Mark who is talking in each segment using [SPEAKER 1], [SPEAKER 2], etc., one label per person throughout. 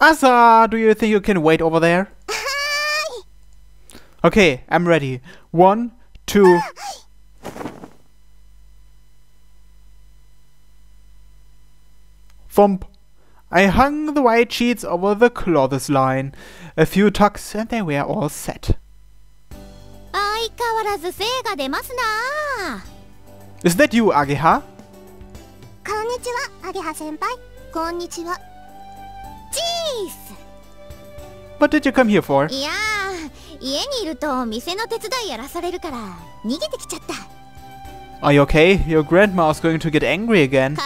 [SPEAKER 1] Asa, do you think you can wait over there? Okay, I'm ready. 1, 2... Thump. I hung the white sheets over the clothes line. A few tucks and they were all set. Is that you, Ageha?
[SPEAKER 2] Konnichiwa, Ageha-senpai. Konnichiwa. Jeez!
[SPEAKER 1] What did you come here for? Are you okay? Your grandma is going to get angry again.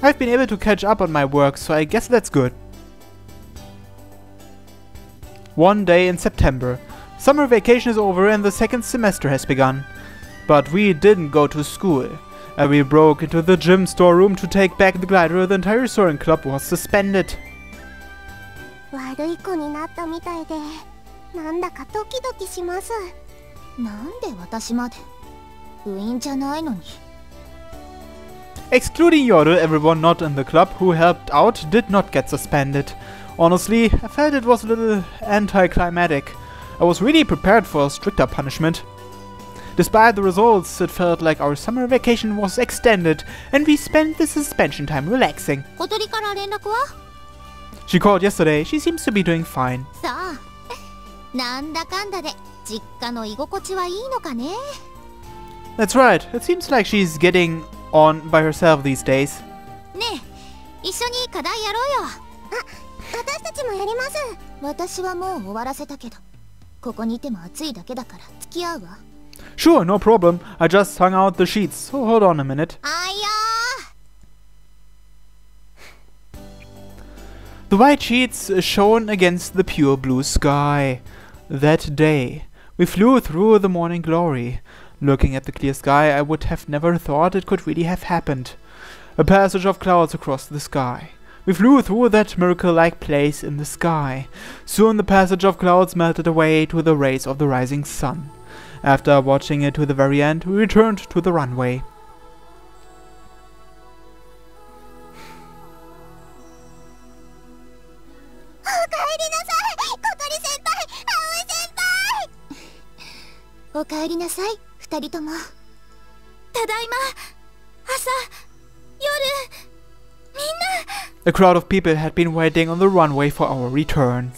[SPEAKER 1] I've been able to catch up on my work, so I guess that's good. One day in September. Summer vacation is over and the second semester has begun. But we didn't go to school. And we broke into the gym storeroom to take back the glider. The entire soaring club was suspended. Excluding Yodel, everyone not in the club who helped out did not get suspended. Honestly, I felt it was a little anticlimactic. I was really prepared for a stricter punishment. Despite the results, it felt like our summer vacation was extended and we spent the suspension time relaxing. She called yesterday. She seems to be doing fine. That's right. It seems like she's getting on by herself these days. Sure, no problem. I just hung out the sheets, so hold on a minute. The white sheets shone against the pure blue sky. That day, we flew through the morning glory. Looking at the clear sky, I would have never thought it could really have happened. A passage of clouds across the sky. We flew through that miracle-like place in the sky. Soon the passage of clouds melted away to the rays of the rising sun. After watching it to the very end, we returned to the runway. A crowd of people had been waiting on the runway for our return.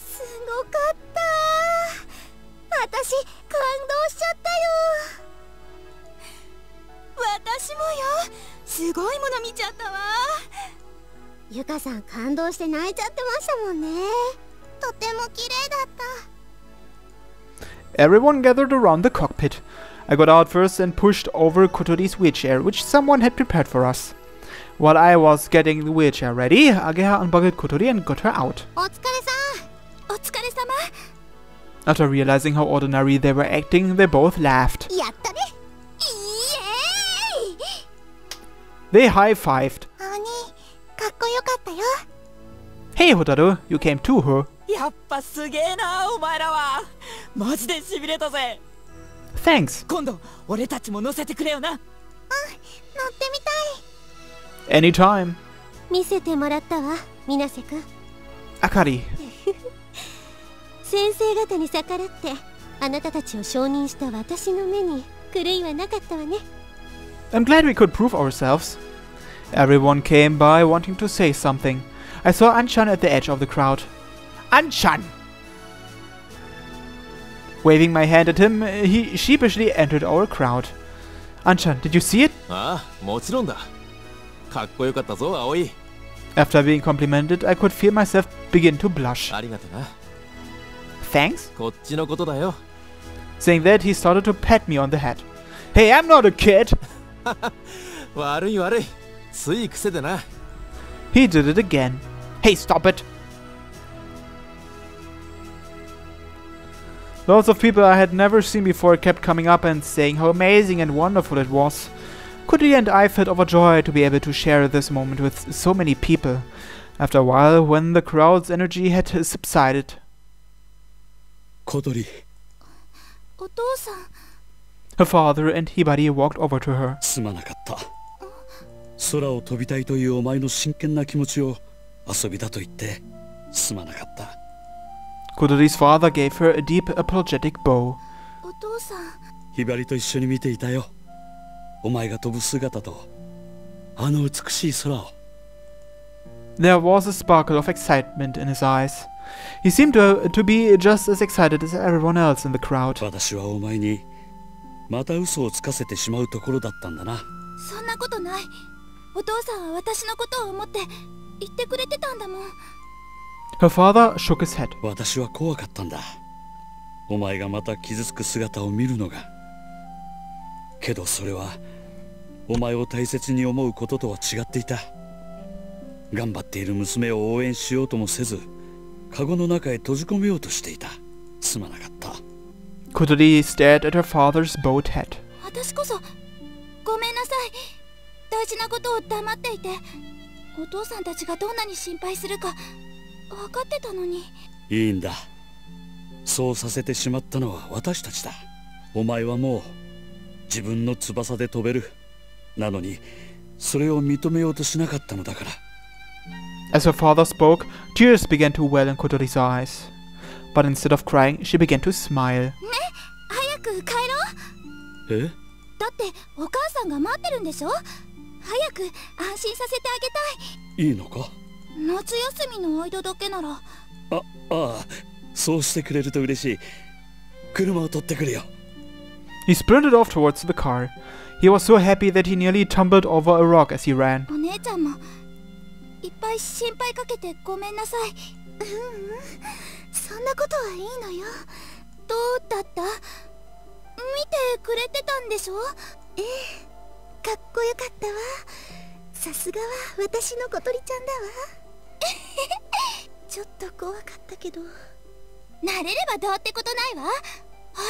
[SPEAKER 1] Everyone gathered around the cockpit. I got out first and pushed over Kotori's wheelchair, which someone had prepared for us. While I was getting the wheelchair ready, Ageha unbuckled Kotori and got her out. After realizing how ordinary they were acting, they both laughed. They high-fived. Hey Hotaru, you came too, huh? Thanks. Anytime. Akari. I'm glad we could prove ourselves. Everyone came by wanting to say something. I saw Anchan at the edge of the crowd. Anchan! Waving my hand at him, he sheepishly entered our crowd. Anchan, did you see it? After being complimented, I could feel myself begin to blush. Thanks? Saying that, he started to pat me on the head. Hey, I'm not a kid! He did it again. Hey, stop it! Lots of people I had never seen before kept coming up and saying how amazing and wonderful it was. Kotori and I felt overjoyed to be able to share this moment with so many people. After a while, when the crowd's energy had subsided.
[SPEAKER 3] Kotori,
[SPEAKER 2] お父さん。
[SPEAKER 1] Her father and Hibari walked over to her.
[SPEAKER 3] すまなかった。空を飛びたいというお前の真剣な気持ちを遊びだと言ってすまなかった。
[SPEAKER 1] Kotori's father gave her a deep apologetic bow.
[SPEAKER 2] お父さん。
[SPEAKER 3] ひばりと一緒に見ていたよ。お前が飛ぶ姿とあの美しい空を。
[SPEAKER 1] There was a sparkle of excitement in his eyes. He seemed to be just as excited as everyone else in the crowd.
[SPEAKER 3] 私はお前にまた嘘をつかせてしまうところだったんだな。
[SPEAKER 2] そんなことない。お父さんは私のことを思って言ってくれてたんだもん。
[SPEAKER 1] Her father shook his head.
[SPEAKER 3] 私は怖かったんだ。お前がまた傷つく姿を見るのが。けどそれはお前を大切に思うこととは違っていた。頑張っている娘を応援しようともせず、カゴの中へ閉じ込めようとしていた。すまなかった。
[SPEAKER 1] Kotori stared at her father's bowed head.
[SPEAKER 2] 私こそごめんなさい。大事なことを黙っていて、お父さんたちがどんなに心配するか分かってたのに。
[SPEAKER 3] いいんだ。そうさせてしまったのは私たちだ。お前はもう自分の翼で飛べる。なのにそれを認めようとしなかったのだから。
[SPEAKER 1] As her father spoke, tears began to well in Kotori's eyes. But instead of crying, she began to smile.
[SPEAKER 2] ね、早く帰ろう。
[SPEAKER 3] え？
[SPEAKER 2] だってお母さんが待ってるんでしょ。早く安心させてあげたい。
[SPEAKER 3] いいのか？
[SPEAKER 2] 夏休みの間だけなら。
[SPEAKER 3] ああ、そうしてくれると嬉しい。車を取ってくるよ。
[SPEAKER 1] He sprinted off towards the car. He was so happy that he nearly tumbled over a rock as he ran.
[SPEAKER 2] お姉ちゃんもいっぱい心配かけてごめんなさい。そんなことはいいのよ。どうだった？見てくれてたんでしょ？ええ、かっこよかったわ。さすがは私の小鳥ちゃんだわ。ちょっと怖かったけど。慣れればどうってことないわ。あ、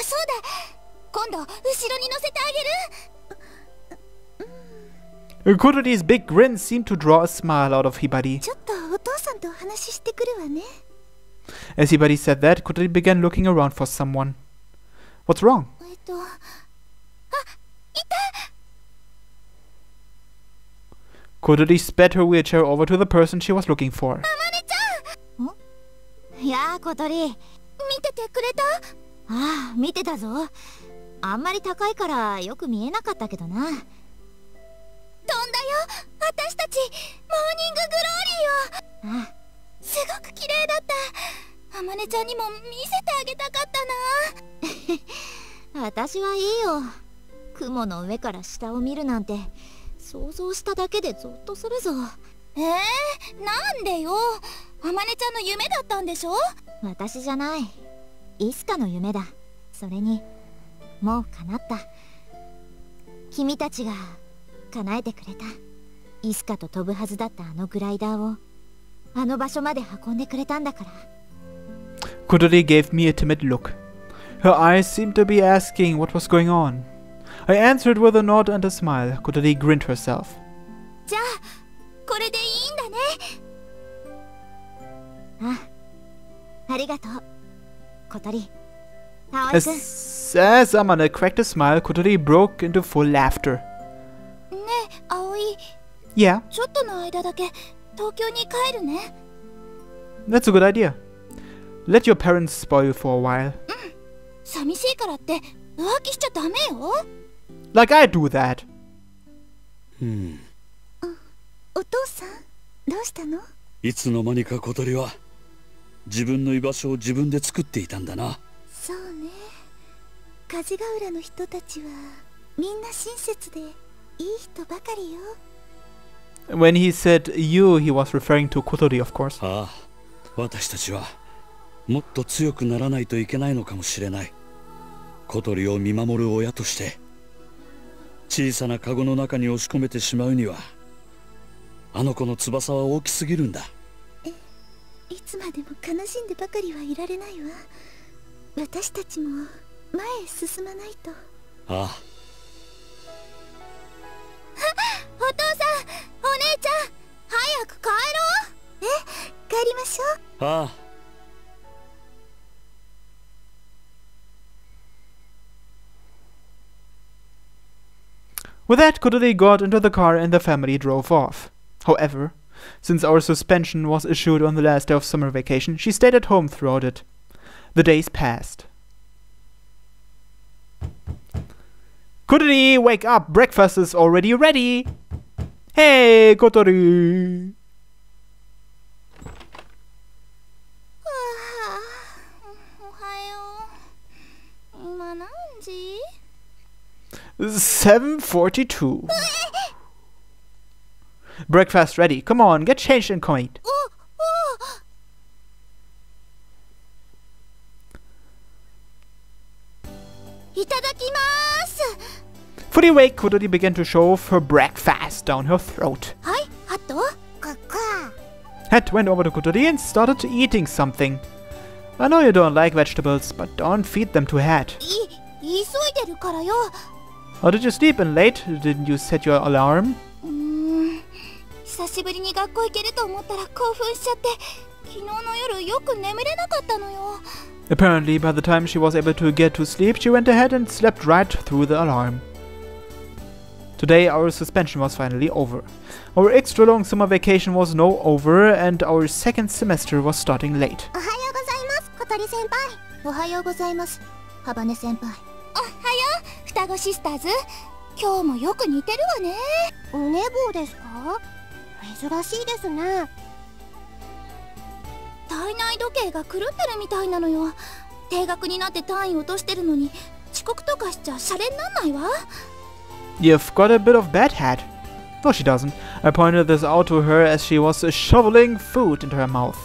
[SPEAKER 2] そうだ。今度後ろに乗せてあげる。
[SPEAKER 1] Kotori's big grin seemed to draw a smile out of Hibari.
[SPEAKER 2] ちょっとお父さんとお話ししてくるわね。
[SPEAKER 1] As Hibari said that, Kotori began looking around for someone. What's wrong?
[SPEAKER 2] あ、いた。
[SPEAKER 1] Kotori sped her wheelchair over to the person she was looking for.
[SPEAKER 2] あまねちゃん。ん？やあ、小鳥。見ててくれた？ああ、見てたぞ。あんまり高いからよく見えなかったけどな。飛んだよ、私たち。モーニンググローリーを。ああ、すごく綺麗だった。あまねちゃんにも見せてあげたかったな。私はいいよ。雲の上から下を見るなんて想像しただけでゾッとするぞ。なんでよ。あまねちゃんの夢だったんでしょ。私じゃない、いつかの夢だ。それにもう叶った。君たちが叶えてくれた。いつかと飛ぶはずだったあのグライダーをあの場所まで運んでくれたんだから。
[SPEAKER 1] Kotori gave me a timid look. Her eyes seemed to be asking what was going on. I answered with a nod and a smile. Kotori grinned herself.
[SPEAKER 2] じゃあこれでいいんだね。ありがとう、小鳥。葵くん。
[SPEAKER 1] As Amane cracked a smile, Kotori broke into full laughter.
[SPEAKER 2] ねえ、葵。
[SPEAKER 1] Yeah,
[SPEAKER 2] ちょっとの間だけ東京に帰るね。
[SPEAKER 1] that's a good idea. Let your parents spoil you for a while.
[SPEAKER 2] 寂しいからって浮気しちゃダメよ。
[SPEAKER 1] Like I do that.
[SPEAKER 2] お父さん、どうしたの？
[SPEAKER 3] いつの間にか小鳥は自分の居場所を自分で作っていたんだな。
[SPEAKER 2] そうね。風ヶ浦の人たちはみんな親切でいい人ばかりよ。
[SPEAKER 1] When he said you, he was referring to Kotori, of course.
[SPEAKER 3] ああ、私たちはもっと強くならないといけないのかもしれない。小鳥を見守る親として小さなカゴの中に押し込めてしまうにはあの子の翼は大きすぎるんだ。
[SPEAKER 2] いつまでも悲しんでばかりはいられないわ。私たちも前へ進まないと。
[SPEAKER 3] ああ。
[SPEAKER 2] お父さん、お姉ちゃん、早く帰ろう。帰りましょう。
[SPEAKER 3] ああ。
[SPEAKER 1] With that, Kotori got into the car and the family drove off. However, since our suspension was issued on the last day of summer vacation, she stayed at home throughout it. The days passed. Kotori, wake up! Breakfast is already ready! Hey, Kotori!
[SPEAKER 2] おはよう。今何時？
[SPEAKER 1] 7:42. Breakfast ready. Come on, get changed and come eat. Fully awake, Kotori began to shove her breakfast down her throat. Het went over to Kotori and started eating something. I know you don't like vegetables, but don't feed them to Het. How did you sleep in late? Didn't you set your alarm?
[SPEAKER 2] 久しぶりに学校行けると思ったら興奮しちゃって昨日の夜よく眠れなかったのよ。
[SPEAKER 1] Apparently, by the time she was able to get to sleep, she went ahead and slept right through the alarm. Today, our suspension was finally over. Our extra long summer vacation was now over, and our second semester was starting late.
[SPEAKER 2] おはようございます、小鳥先輩。おはようございます、ハバネ先輩。おはよう、双子シスターズ。今日もよく似てるわね。お寝坊ですか？珍しいですね。体内時計が狂ってるみたいなのよ。定額になって単位落としてるのに遅刻とかしちゃシャレになんないわ。
[SPEAKER 1] You've got a bit of bad head. No, she doesn't. I pointed this out to her as she was shoveling food into her mouth.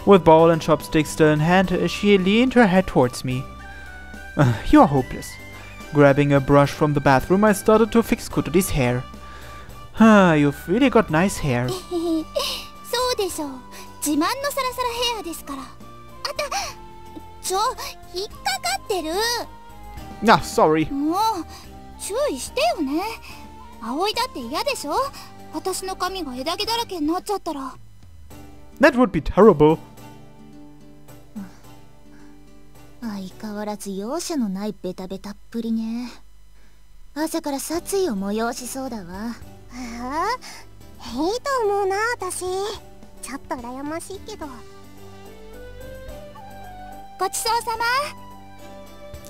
[SPEAKER 1] With bowl and chopsticks still in hand, she leaned her head towards me. You are hopeless. Grabbing a brush from the bathroom, I started to fix Kotori's hair. You've really got nice hair.
[SPEAKER 2] そうでしょう。自慢のサラサラヘアですから。あた、引っかかってる。
[SPEAKER 1] Ah, sorry.
[SPEAKER 2] もう注意してよね。葵だって嫌でしょ。私の髪が枝毛だらけになっちゃったら。
[SPEAKER 1] That would be terrible.
[SPEAKER 2] 相変わらず容赦のないベタベタっぷりね。朝から殺意を催しそうだわ。いいと思うな、私。ちょっと羨ましいけど。ごちそうさま。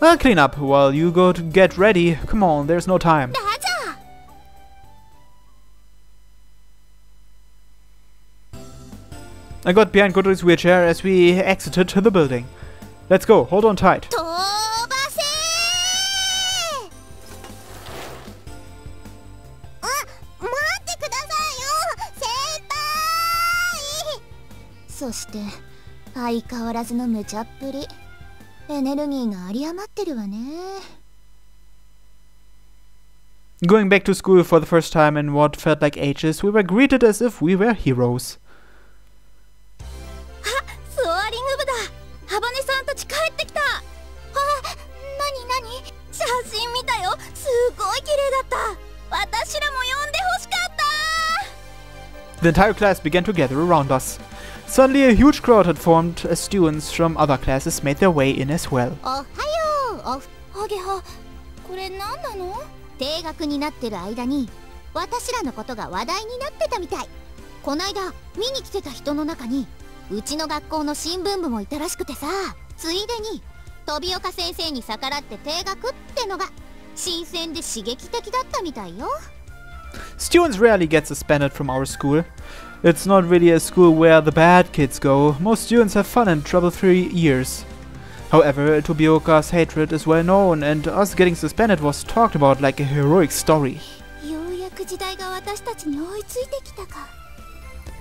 [SPEAKER 1] I'll clean up while you go to get ready. Come on, there's no time.
[SPEAKER 2] だじゃ。
[SPEAKER 1] I got behind Kotori's wheelchair as we exited the building. Let's go, hold on tight.
[SPEAKER 2] 飛ばせー。あ、待ってくださいよ、先輩。そして相変わらずの無茶っぷり。エネルギーが有り余ってるわね。
[SPEAKER 1] Going back to school for the first time in what felt like ages, we were greeted as if we were heroes.
[SPEAKER 2] あ、スワーリング部だ。ハバネさんたち帰ってきた。あ、なになに？写真見たよ。すごい綺麗だった。私らも呼んでほしかった。
[SPEAKER 1] The entire class began to gather around us. Suddenly, a huge crowd had formed as students from other classes made their way in as well.
[SPEAKER 2] おはよう。おげは、これ何なの？定額になってる間に私らのことが話題になってたみたい。こないだ見に来てた人の中にうちの学校の新聞部もいたらしくてさ、ついでに飛岡先生に逆らって定額ってのが新鮮で刺激的だったみたいよ。
[SPEAKER 1] Students rarely get suspended from our school. It's not really a school where the bad kids go. Most students have fun and trouble-free years. However, Tobioka's hatred is well known, and us getting suspended was talked about like a heroic story.
[SPEAKER 2] ようやく時代が私たちに追いついてきたか。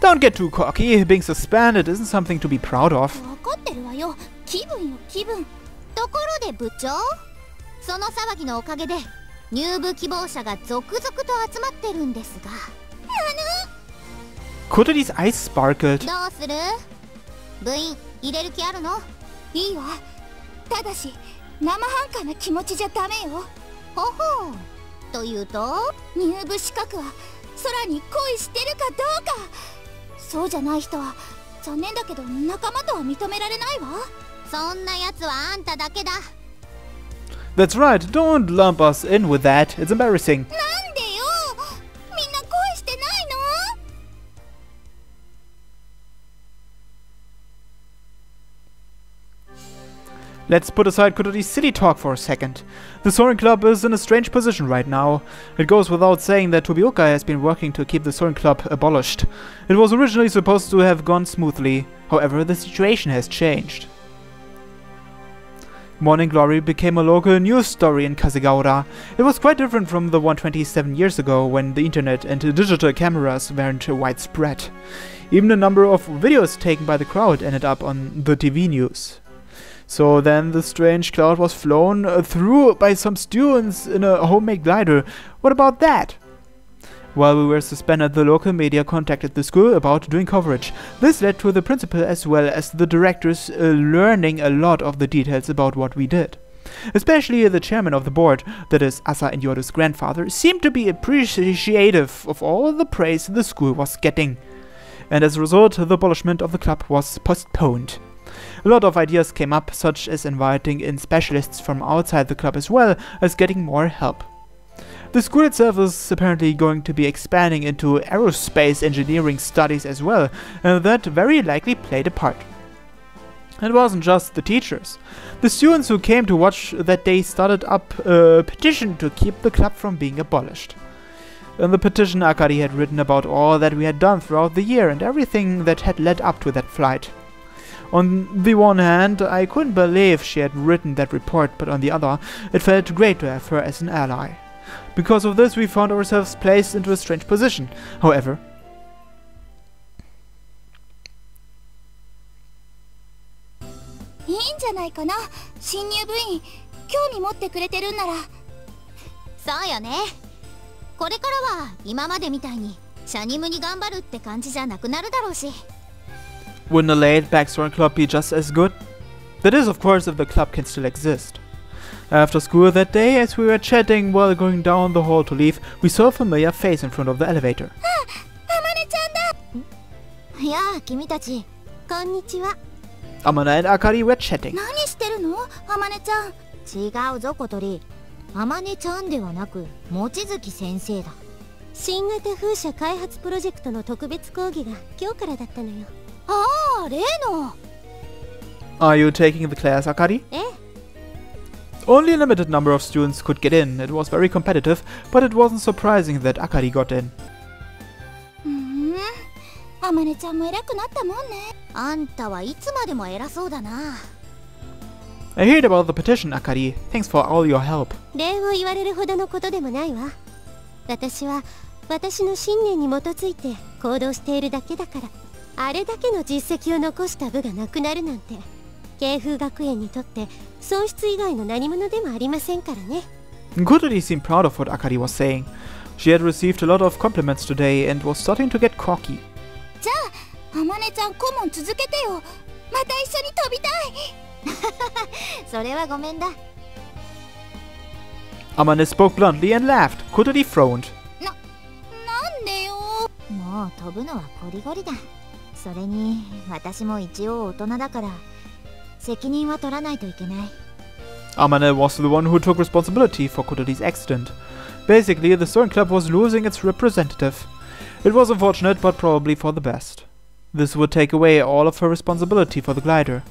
[SPEAKER 1] Don't get too cocky. Being suspended isn't something to be proud of.
[SPEAKER 2] 分かってるわよ。気分よ、気分。ところで部長、その騒ぎのおかげで入部希望者が続々と集まってるんですが。
[SPEAKER 1] Kotori's eyes sparkled.
[SPEAKER 2] どうする？部員入れる気あるの？いいわ。ただし生半可な気持ちじゃダメよ。ほほう。というと、入部資格は空に恋してるかどうか。そうじゃない人は残念だけど仲間とは認められないわ。そんなやつはあんただけだ。
[SPEAKER 1] That's right, don't lump us in with that, it's embarrassing.
[SPEAKER 2] なんでよ、みんな恋してないの？
[SPEAKER 1] Let's put aside Kotori's silly talk for a second. The Soaring Club is in a strange position right now. It goes without saying that Tobioka has been working to keep the Soaring Club abolished. It was originally supposed to have gone smoothly, however the situation has changed. Morning Glory became a local news story in Kasegaura. It was quite different from the one 27 years ago when the internet and digital cameras weren't widespread. Even a number of videos taken by the crowd ended up on the TV news. So then the strange cloud was flown through by some students in a homemade glider. What about that? While we were suspended, the local media contacted the school about doing coverage. This led to the principal as well as the directors learning a lot of the details about what we did. Especially the chairman of the board, that is Asa and Yoru's grandfather, seemed to be appreciative of all the praise the school was getting. And as a result, the abolishment of the club was postponed. A lot of ideas came up, such as inviting in specialists from outside the club as well as getting more help. The school itself is apparently going to be expanding into aerospace engineering studies as well, and that very likely played a part. It wasn't just the teachers. The students who came to watch that day started up a petition to keep the club from being abolished. In the petition, Akari had written about all that we had done throughout the year and everything that had led up to that flight. On the one hand, I couldn't believe she had written that report, but on the other, it felt great to have her as an ally. Because of this, we found ourselves placed into a strange position. However,
[SPEAKER 2] いいんじゃないかな、新入部員興味持ってくれてるんなら。そうよね。これからは今までみたいにシャニムに頑張るって感じじゃなくなるだろうし。
[SPEAKER 1] wouldn't a laid-back Soaring Club be just as good? That is, of course, if the club can still exist. After school that day, as we were chatting while going down the hall to leave, we saw a familiar face in front of the elevator. Amane and Akari were chatting.
[SPEAKER 2] 何してるの、あまねちゃん。違うぞ、小鳥。あまねちゃんではなく、望月先生だ。新型風車開発プロジェクトの特別講義が今日からだったのよ。ああ、例の。
[SPEAKER 1] Are you taking the class, Akari?
[SPEAKER 2] ええ。
[SPEAKER 1] Only a limited number of students could get in. It was very competitive, but it wasn't surprising that Akari got in.
[SPEAKER 2] あまねちゃんも偉くなったもんね。あんたはいつまでも偉そうだな。
[SPEAKER 1] I heard about the petition, Akari. Thanks for all your help.
[SPEAKER 2] 礼を言われるほどのことでもないわ。私は私の信念に基づいて行動しているだけだから。あれだけの実績を残した部がなくなるなんて、慶風学園にとって損失以外の何者でもありませんからね。
[SPEAKER 1] Kotori seemed proud of what Akari was saying. She had received a lot of compliments today and was starting to get cocky.
[SPEAKER 2] じゃあ、あまねちゃん顧問続けてよ。また一緒に飛びたい。それはごめんだ。
[SPEAKER 1] Amane spoke bluntly and laughed. Kotori frowned.
[SPEAKER 2] なんでよ。もう飛ぶのはゴリゴリだ。それに私も一応大人だから責任は取らないといけない。
[SPEAKER 1] Amane was the one who took responsibility for Kotori's accident. Basically, the Soaring Club was losing its representative. It was unfortunate, but probably for the best. This would take away all of her responsibility for the glider.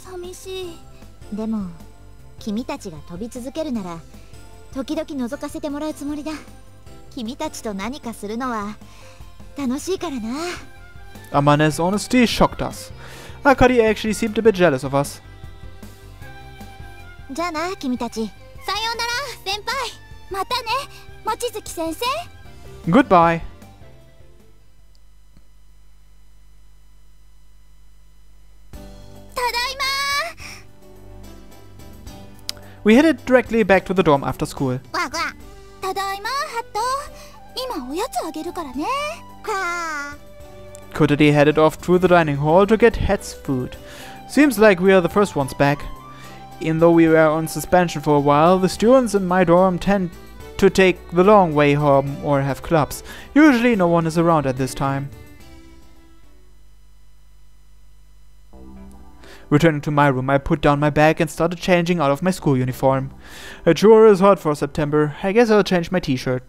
[SPEAKER 2] 寂しい。でも君たちが飛び続けるなら時々覗かせてもらうつもりだ。君たちと何かするのは楽しいからな。
[SPEAKER 1] Amane's honesty shocked us. Akari actually seemed a bit jealous of us.
[SPEAKER 2] じゃあな、君たち。さようなら、先輩。またね、望月先生。
[SPEAKER 1] Goodbye. We headed directly back to the dorm after school.
[SPEAKER 2] わわ。ただいま、ハット。今おやつあげるからね。はあ。
[SPEAKER 1] Kotori headed off through the dining hall to get Het's food. Seems like we are the first ones back. Even though we were on suspension for a while, the students in my dorm tend to take the long way home or have clubs. Usually no one is around at this time. Returning to my room, I put down my bag and started changing out of my school uniform. It sure is hot for September. I guess I'll change my t-shirt.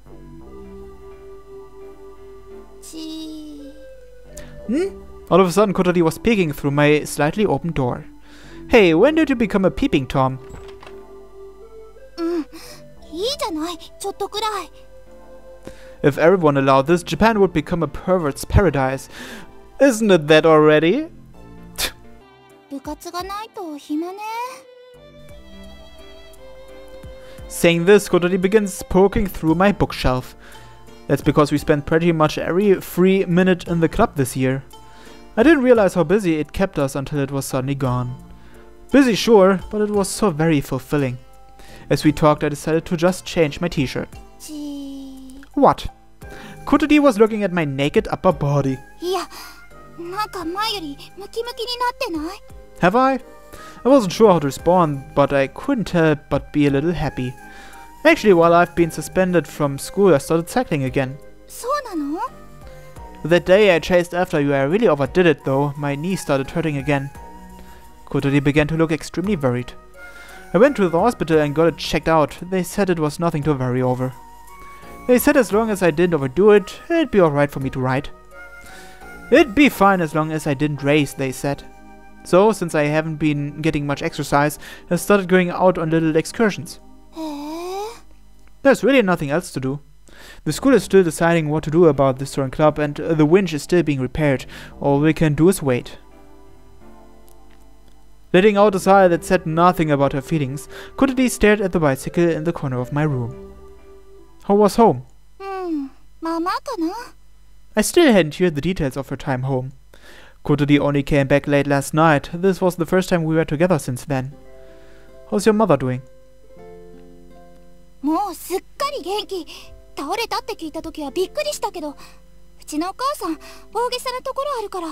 [SPEAKER 1] All of a sudden, Kotori was peeking through my slightly open door. Hey, when did you become a peeping Tom?
[SPEAKER 2] いいじゃない、ちょっとくらい。
[SPEAKER 1] If everyone allowed this, Japan would become a pervert's paradise. Isn't it that already?
[SPEAKER 2] 部活がないと暇ね。
[SPEAKER 1] Saying this, Kotori begins poking through my bookshelf. That's because we spent pretty much every free minute in the club this year. I didn't realize how busy it kept us until it was suddenly gone. Busy, sure, but it was so very fulfilling. As we talked, I decided to just change my t-shirt. What? Kotori was looking at my naked upper body.
[SPEAKER 2] いや、なんか前よりムキムキになってない？
[SPEAKER 1] Have I? I wasn't sure how to respond, but I couldn't help but be a little happy. Actually, while I've been suspended from school, I started cycling again.
[SPEAKER 2] そうなの？
[SPEAKER 1] That day I chased after you, I really overdid it though. My knee started hurting again. Kotori began to look extremely worried. I went to the hospital and got it checked out. They said it was nothing to worry over. They said as long as I didn't overdo it, it'd be alright for me to ride. It'd be fine as long as I didn't race, they said. So, since I haven't been getting much exercise, I started going out on little excursions.
[SPEAKER 2] へえ。
[SPEAKER 1] There's really nothing else to do. The school is still deciding what to do about this touring club, and the winch is still being repaired. All we can do is wait. Letting out a sigh that said nothing about her feelings, Kotori stared at the bicycle in the corner of my room. How was home?
[SPEAKER 2] まあまあかな。
[SPEAKER 1] I still hadn't heard the details of her time home. Kotori only came back late last night. This was the first time we were together since then. How's your mother doing?
[SPEAKER 2] もうすっかり元気。倒れたって聞いた時はびっくりしたけど、うちのお母さん大げさなところあるから。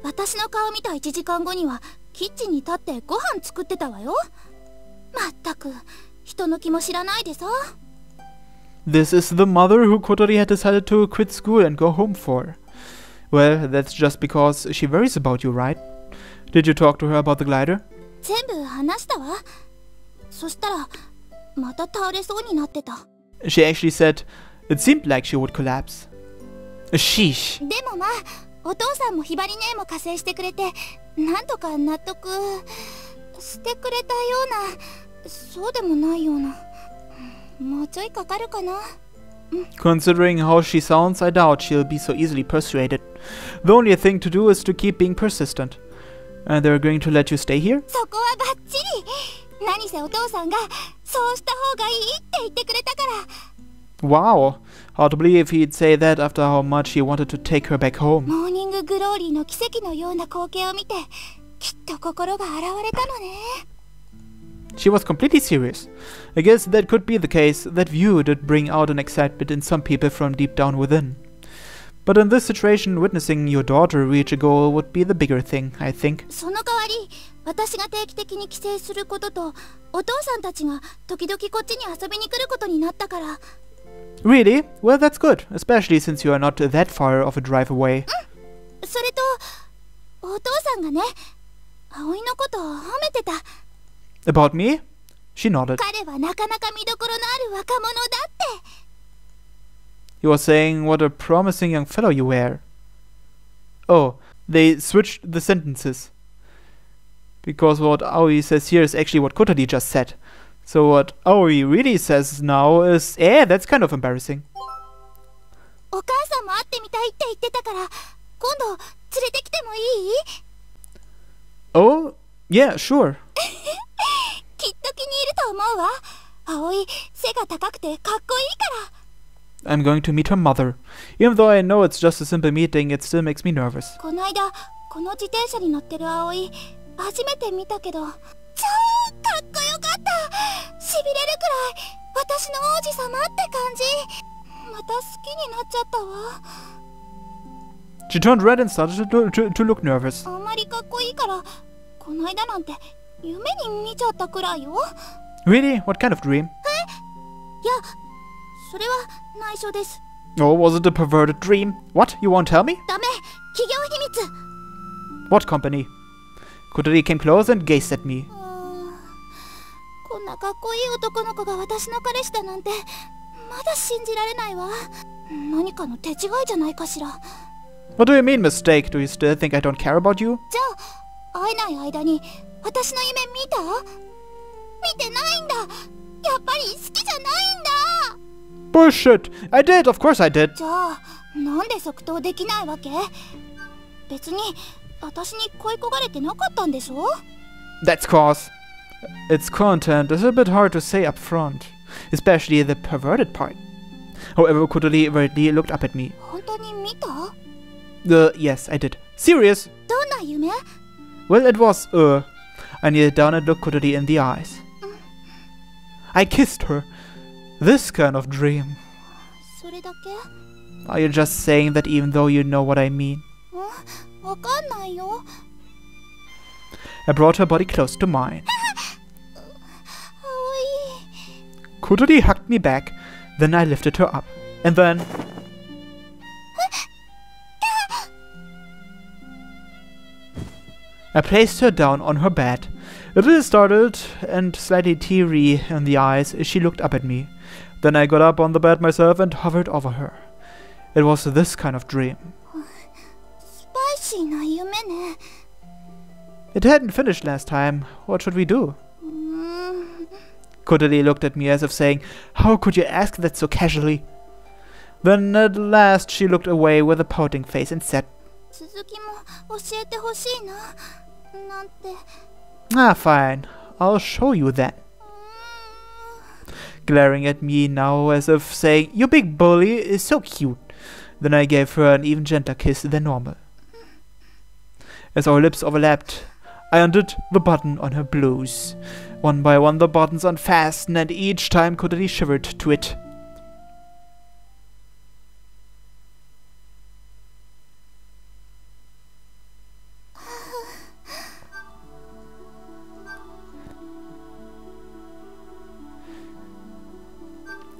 [SPEAKER 2] 私の顔見た1時間後にはキッチンに立ってご飯作ってたわよ。まったく人の気も知らないでさ。
[SPEAKER 1] This is the mother who Kotori had decided to quit school and go home for. Well, that's just because she worries about you, right? Did you talk to her about the glider?
[SPEAKER 2] 全部話したわ。そしたらまた倒れそうになってた。
[SPEAKER 1] She actually said it seemed like she would collapse. Sheesh.
[SPEAKER 2] でもまあ、お父さんもひばり姉も加勢してくれて、なんとか納得してくれたような、そうでもないような。もうちょいかかるかな。
[SPEAKER 1] Considering how she sounds, I doubt she'll be so easily persuaded. The only thing to do is to keep being persistent. And they're going to let you stay here?
[SPEAKER 2] そこはバッチリ。何せお父さんがそうした方がいいって言ってくれたから。
[SPEAKER 1] Wow. Hard to believe he'd say that after how much he wanted to take her back home.
[SPEAKER 2] モーニンググローリーの奇跡のような光景を見て、きっと心が洗われたのね。
[SPEAKER 1] She was completely serious. I guess that could be the case. That view did bring out an excitement in some people from deep down within. But in this situation, witnessing your daughter reach a goal would be the bigger thing, I think.
[SPEAKER 2] その代わり、私が定期的に帰省することと、お父さんたちが時々こっちに遊びに来ることになったから。
[SPEAKER 1] Really? Well, that's good, especially since you are not that far of a drive away.
[SPEAKER 2] それと、お父さんがね、葵のことを褒めてた。
[SPEAKER 1] About me? She nodded.
[SPEAKER 2] 彼はなかなか見どころのある若者だって。
[SPEAKER 1] He was saying what a promising young fellow you were. Oh, they switched the sentences. Because what Aoi says here is actually what Kotori just said. So what Aoi really says now is, that's kind of embarrassing.
[SPEAKER 2] お母さんも会ってみたいって言ってたから、今度連れてきてもいい？
[SPEAKER 1] Oh, yeah, sure.
[SPEAKER 2] きっと気に入ると思うわ。葵、背が高くてかっこいいから。
[SPEAKER 1] I'm going to meet her mother. Even though I know it's just a simple meeting, it still makes me nervous.
[SPEAKER 2] この間、この自転車に乗ってる葵、初めて見たけど、超かっこよかった。しびれるくらい、私の王子様って感じ。また好きになっちゃったわ。
[SPEAKER 1] She turned red and started to look nervous.
[SPEAKER 2] あんまりかっこいいから、この間なんて夢に見ちゃったくらいよ。
[SPEAKER 1] Really? What kind of dream?
[SPEAKER 2] いや、それは内緒です。
[SPEAKER 1] Oh, was it a perverted dream? What? You won't tell me?
[SPEAKER 2] ダメ、企業秘密。
[SPEAKER 1] What company? Kotori came close and gazed at me.
[SPEAKER 2] こんなかっこいい男の子が私の彼氏だなんてまだ信じられないわ。何かの手違いじゃないかしら。
[SPEAKER 1] What do you mean, mistake? Do you still think I don't care about you?
[SPEAKER 2] じゃあ会えない間に私の夢見た？見てないんだ。やっぱり好きじゃないんだ。
[SPEAKER 1] Bullshit! I did! Of course I did!
[SPEAKER 2] じゃあなんで即答できないわけ？別に私に恋焦がれてなかったんでしょ？
[SPEAKER 1] That's cause its content is a bit hard to say up front, especially the perverted part. However, Kotori avertly looked up at me.
[SPEAKER 2] 本当に見た？
[SPEAKER 1] Yes, I did. Serious?
[SPEAKER 2] どんな夢？
[SPEAKER 1] Well, it was, I kneeled down and looked Kotori in the eyes. I kissed her. This kind of dream.
[SPEAKER 2] それだけ？
[SPEAKER 1] Are you just saying that even though you know what I mean?
[SPEAKER 2] わかんないよ。
[SPEAKER 1] I brought her body close to mine.
[SPEAKER 2] 葵。
[SPEAKER 1] Kotori hugged me back, then I lifted her up. And then... I placed her down on her bed. A little startled and slightly teary in the eyes, she looked up at me. Then I got up on the bed myself and hovered over her. It was this kind of dream.
[SPEAKER 2] スパイシーな夢ね。
[SPEAKER 1] It hadn't finished last time. What should we do? Kotori looked at me as if saying, how could you ask that so casually? Then at last she looked away with a pouting face and said,
[SPEAKER 2] 続きも教えてほしいな。なんて。
[SPEAKER 1] Ah, fine. I'll show you then. Glaring at me now as if saying, you big bully is so cute. Then I gave her an even gentler kiss than normal. As our lips overlapped, I undid the button on her blouse. One by one the buttons unfastened, and each time Kotori shivered to it.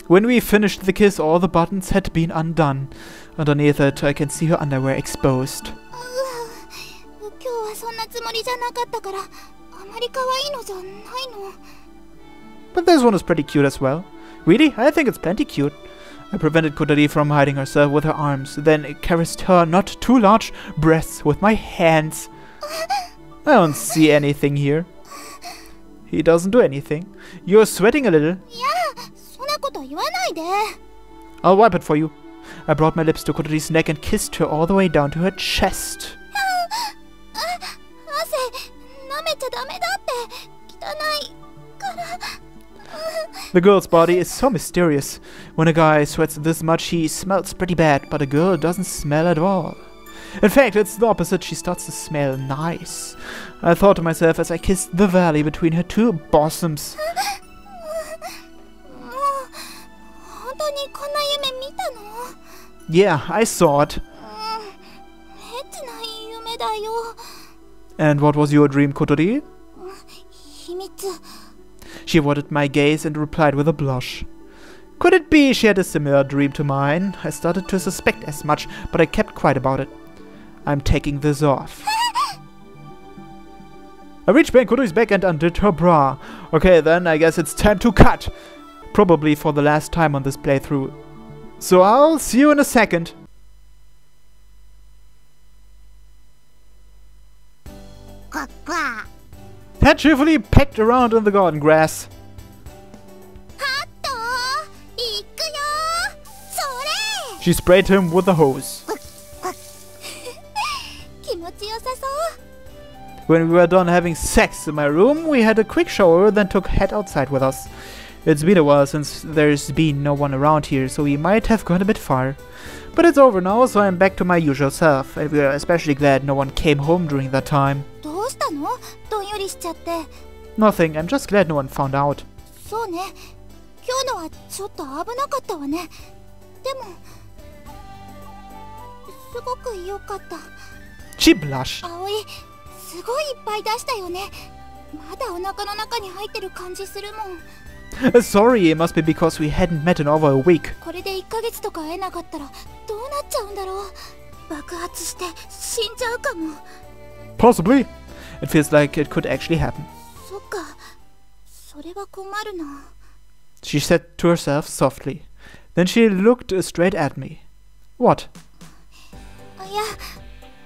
[SPEAKER 1] When we finished the kiss, all the buttons had been undone. Underneath it, I can see her underwear exposed.
[SPEAKER 2] 今日はそんなつもりじゃなかったから、あまり可愛いのじゃないの。
[SPEAKER 1] But this one is pretty cute as well. Really? I think it's plenty cute. I prevented Kotori from hiding herself with her arms, then caressed her not too large breasts with my hands. I don't see anything here. He doesn't do anything. You're sweating a little.
[SPEAKER 2] いや、そんなこと言わないで。
[SPEAKER 1] I'll wipe it for you. I brought my lips to Kotori's neck and kissed her all the way down to her chest.
[SPEAKER 2] 汗、舐めちゃダメだって。汚いから。
[SPEAKER 1] The girl's body is so mysterious. When a guy sweats this much, he smells pretty bad, but a girl doesn't smell at all. In fact, it's the opposite. She starts to smell nice. I thought to myself as I kissed the valley between her two bosoms.
[SPEAKER 2] もう、本当にこんな夢見たの？
[SPEAKER 1] Yeah, I saw it.
[SPEAKER 2] エッチな夢だよ。
[SPEAKER 1] And what was your dream, Kotori?
[SPEAKER 2] 秘密。
[SPEAKER 1] She avoided my gaze and replied with a blush. Could it be she had a similar dream to mine? I started to suspect as much, but I kept quiet about it. I'm taking this off. I reached behind Kotori's back and undid her bra. Okay, then I guess it's time to cut. Probably for the last time on this playthrough. So I'll see you in a second. Ted cheerfully pecked around in the garden grass.
[SPEAKER 2] ハット、行くよ。それ。
[SPEAKER 1] She sprayed him with a hose.
[SPEAKER 2] 気持ちよさそう。
[SPEAKER 1] When we were done having sex in my room, we had a quick shower, then took Head outside with us. It's been a while since there's been no one around here, so we might have gone a bit far. But it's over now, so I'm back to my usual self, and we are especially glad no one came home during that time.
[SPEAKER 2] どうしたの？どんよりしちゃって。
[SPEAKER 1] Nothing, I'm just glad no one found out.
[SPEAKER 2] そうね。今日のはちょっと危なかったわね。でも、すごく良かった。
[SPEAKER 1] She blushed.
[SPEAKER 2] 葵、すごいいっぱい出したよね。まだお腹の中に入ってる感じするもん。
[SPEAKER 1] Sorry, it must be because we hadn't met in over a week.
[SPEAKER 2] これで1ヶ月とか会えなかったらどうなっちゃうんだろう。爆発して死んじゃうかも。
[SPEAKER 1] Possibly. It feels like it could actually happen.
[SPEAKER 2] そっか、それは困るな。
[SPEAKER 1] She said to herself softly. Then she looked straight at me. What?
[SPEAKER 2] いや、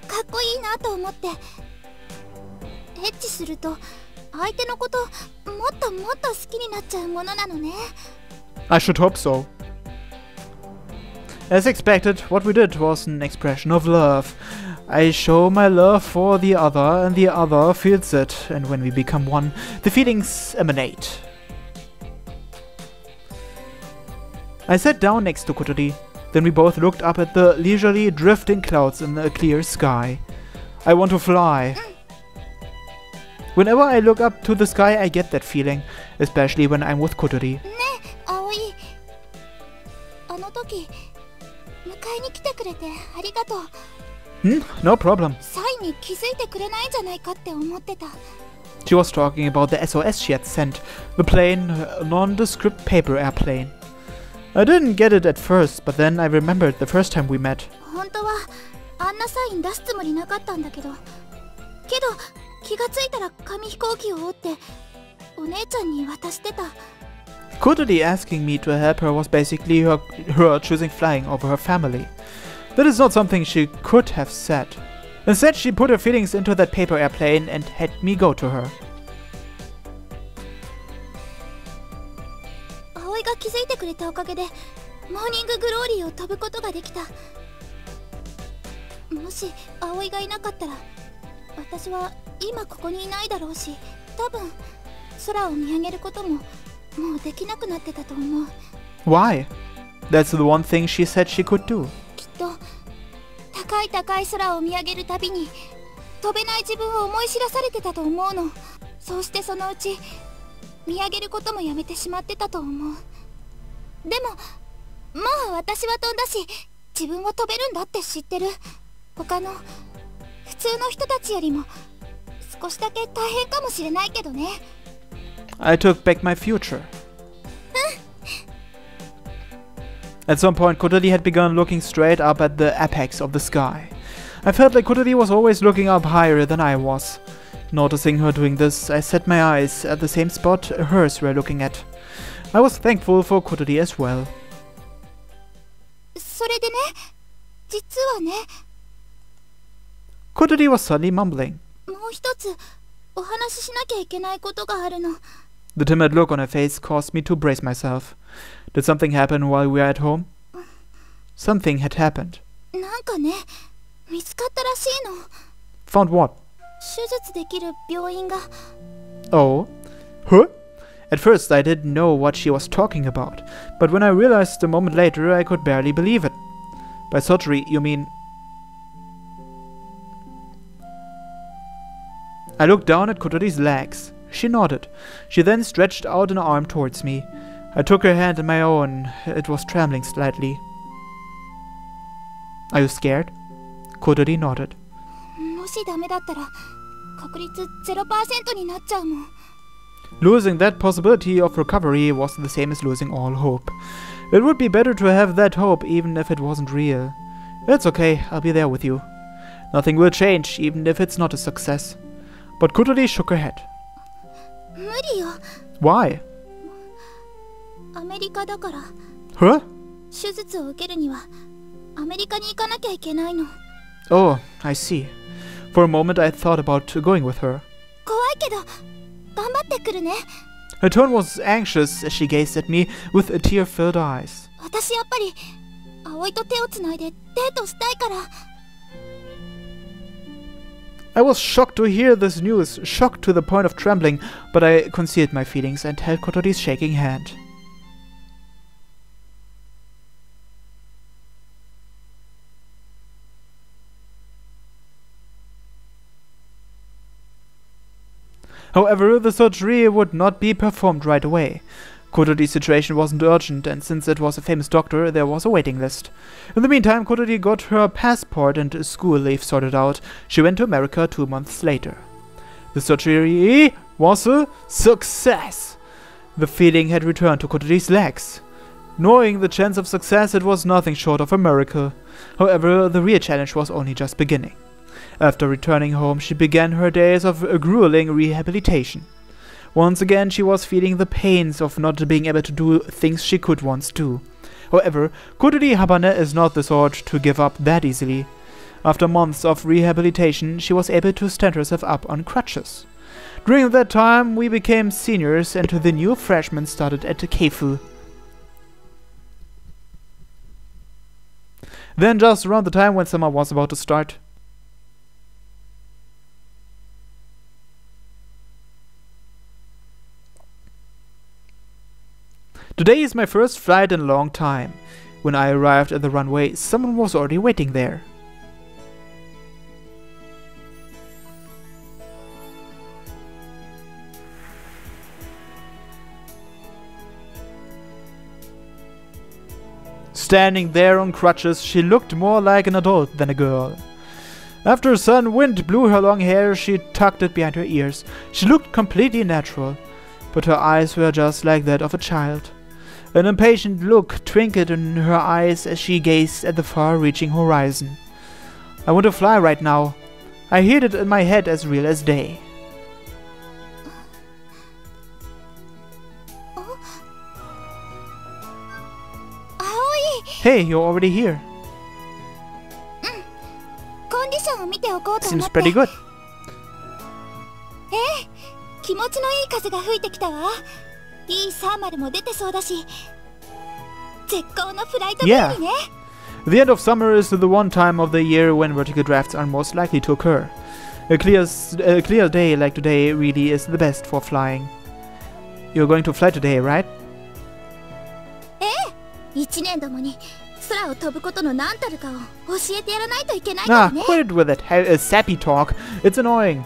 [SPEAKER 2] かっこいいなと思って。エッチすると相手のこともっともっと好きになっちゃうものなのね。
[SPEAKER 1] I should hope so. As expected, what we did was an expression of love. I show my love for the other, and the other feels it, and when we become one, the feelings emanate. I sat down next to Kotori. Then we both looked up at the leisurely drifting clouds in the clear sky. I want to fly. Whenever I look up to the sky, I get that feeling, especially when I'm with Kotori.
[SPEAKER 2] ねえ、葵。あの時、迎えに来てくれてありがとう。
[SPEAKER 1] No problem.
[SPEAKER 2] サイに気づいてくれないんじゃないかって思ってた。
[SPEAKER 1] She was talking about the SOS she had sent, the plain, nondescript paper airplane. I didn't get it at first, but then I remembered the first time we met.
[SPEAKER 2] 本当はあんなサイン出すつもりなかったんだけど、気がついたら紙飛行機を折ってお姉ちゃんに渡してた。
[SPEAKER 1] Kotori asking me to help her was basically her choosing flying over her family. That is not something she could have said. Instead, she put her feelings into that paper airplane and had me go to her.
[SPEAKER 2] 葵が気づいてくれたおかげでモーニンググローリーを飛ぶことができた。もし葵がいなかったら私は今ここにいないだろうし、多分空を見上げることももうできなくなってたと思う。
[SPEAKER 1] Why? That's the one thing she said she could do.
[SPEAKER 2] きっと高い高い空を見上げるたびに飛べない自分を思い知らされてたと思うの。そうしてそのうち見上げることもやめてしまってたと思う。でももう私は飛んだし自分を飛べるんだって知ってる。他の普通の人たちよりも少しだけ大変かもしれないけどね。
[SPEAKER 1] I took back my future. At some point, Kotori had begun looking straight up at the apex of the sky. I felt like Kotori was always looking up higher than I was. Noticing her doing this, I set my eyes at the same spot hers were looking at. I was thankful for Kotori as well.
[SPEAKER 2] それでね、実はね。
[SPEAKER 1] Kotori was suddenly mumbling.
[SPEAKER 2] もう一つお話ししなきゃいけないことがあるの。
[SPEAKER 1] The timid look on her face caused me to brace myself. Did something happen while we were at home? Something had happened.
[SPEAKER 2] なんかね、見つかったらしいの。
[SPEAKER 1] Found what?
[SPEAKER 2] 手術できる病院が。
[SPEAKER 1] Oh? Huh? At first I didn't know what she was talking about, but when I realized a moment later I could barely believe it. By surgery, you mean... I looked down at Kotori's legs. She nodded. She then stretched out an arm towards me. I took her hand in my own. It was trembling slightly. Are you scared? Kotori nodded.
[SPEAKER 2] もしダメだったら確率 0% になっちゃうもん。
[SPEAKER 1] Losing that possibility of recovery was the same as losing all hope. It would be better to have that hope even if it wasn't real. It's okay, I'll be there with you. Nothing will change even if it's not a success. But Kotori shook her head.
[SPEAKER 2] 無理よ。
[SPEAKER 1] Why?
[SPEAKER 2] アメリカだから。
[SPEAKER 1] Huh?
[SPEAKER 2] 手術を受けるにはアメリカに行かなきゃいけないの。
[SPEAKER 1] Oh, I see. For a moment I thought about going with her.
[SPEAKER 2] 怖いけど頑張ってくるね。
[SPEAKER 1] Her tone was anxious as she gazed at me with tear-filled eyes.
[SPEAKER 2] 私やっぱり葵と手をつないでデートしたいから。
[SPEAKER 1] I was shocked to hear this news, shocked to the point of trembling, but I concealed my feelings and held Kotori's shaking hand. However, the surgery would not be performed right away. Kotori's situation wasn't urgent, and since it was a famous doctor, there was a waiting list. In the meantime, Kotori got her passport and school leave sorted out. She went to America 2 months later. The surgery was a success! The feeling had returned to Kotori's legs. Knowing the chance of success, it was nothing short of a miracle. However, the real challenge was only just beginning. After returning home, she began her days of grueling rehabilitation. Once again, she was feeling the pains of not being able to do things she could once do. However, Kotori Habane is not the sort to give up that easily. After months of rehabilitation, she was able to stand herself up on crutches. During that time, we became seniors and the new freshmen started at Keifu. Then just around the time when summer was about to start. Today is my first flight in a long time. When I arrived at the runway, someone was already waiting there. Standing there on crutches, she looked more like an adult than a girl. After a sudden wind blew her long hair, she tucked it behind her ears. She looked completely natural, but her eyes were just like that of a child. An impatient look twinkled in her eyes as she gazed at the far-reaching horizon. I want to fly right now. I heard it in my head as real as day. Hey, you're already here. Seems pretty good. Yeah. The end of summer is the one time of the year when vertical drafts are most likely to occur. A clear day like today really is the best for flying. You're going to fly today, right? Nah, quit it with it. Sappy talk. It's annoying.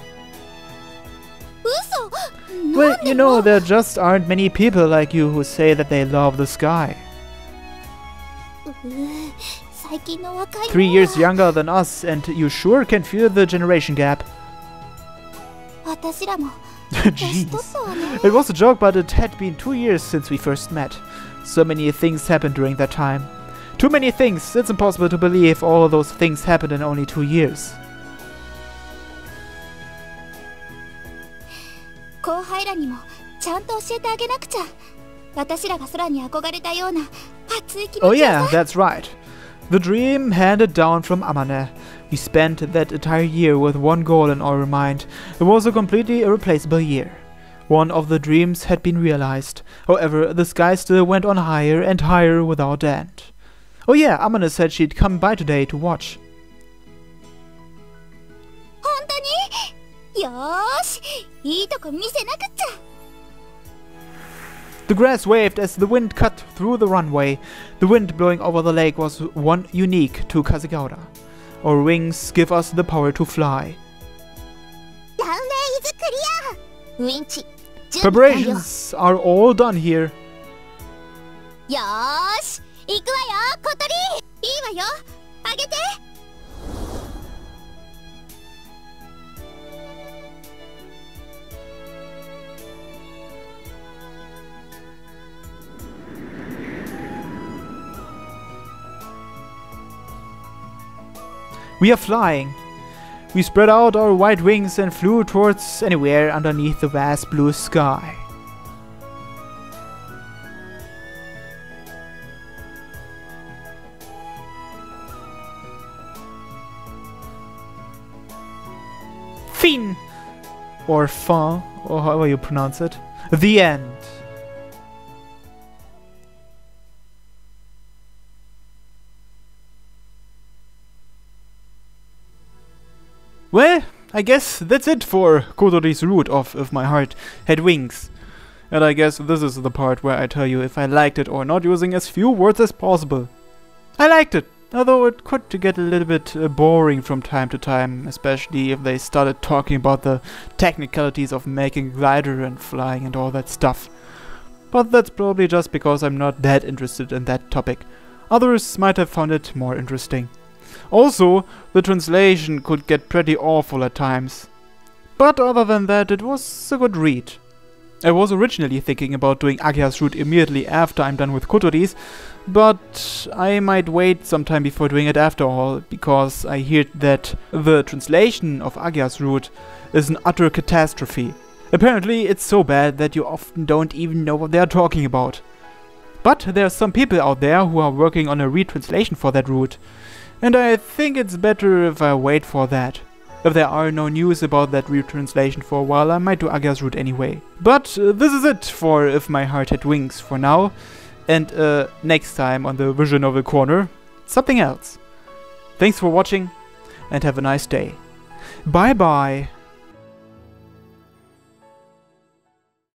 [SPEAKER 1] Well, you know, there just aren't many people like you who say that they love the sky. 3 years younger than us, and you sure can feel the generation gap. Jeez. It was a joke, but it had been 2 years since we first met. So many things happened during that time. Too many things. It's impossible to believe all those things happened in only 2 years. Oh yeah, that's right. The dream handed down from Amane. We spent that entire year with one goal in our mind. It was a completely irreplaceable year. One of the dreams had been realized. However, the sky still went on higher and higher without end. Oh yeah, Amane said she'd come by today to watch. The grass waved as the wind cut through the runway. The wind blowing over the lake was one unique to Kazegawara. Our wings give us the power to fly. Preparations are all done here. We are flying. We spread out our white wings and flew towards anywhere underneath the vast blue sky. Fin! Or fin, or however you pronounce it. The end. Well, I guess that's it for Kotori's root of If My Heart Had Wings. And I guess this is the part where I tell you if I liked it or not, using as few words as possible. I liked it, although it could get a little bit boring from time to time, especially if they started talking about the technicalities of making a glider and flying and all that stuff. But that's probably just because I'm not that interested in that topic. Others might have found it more interesting. Also, the translation could get pretty awful at times. But other than that, it was a good read. I was originally thinking about doing Agiha's route immediately after I'm done with Kotori's, but I might wait some time before doing it after all, because I heard that the translation of Agya's route is an utter catastrophe. Apparently it's so bad that you often don't even know what they are talking about. But there are some people out there who are working on a retranslation for that route, and I think it's better if I wait for that. If there are no news about that retranslation for a while, I might do Agya's route anyway. But this is it for If My Heart Had Wings for now, and next time on the Visual Novel Corner, something else. Thanks for watching, and have a nice day. Bye bye!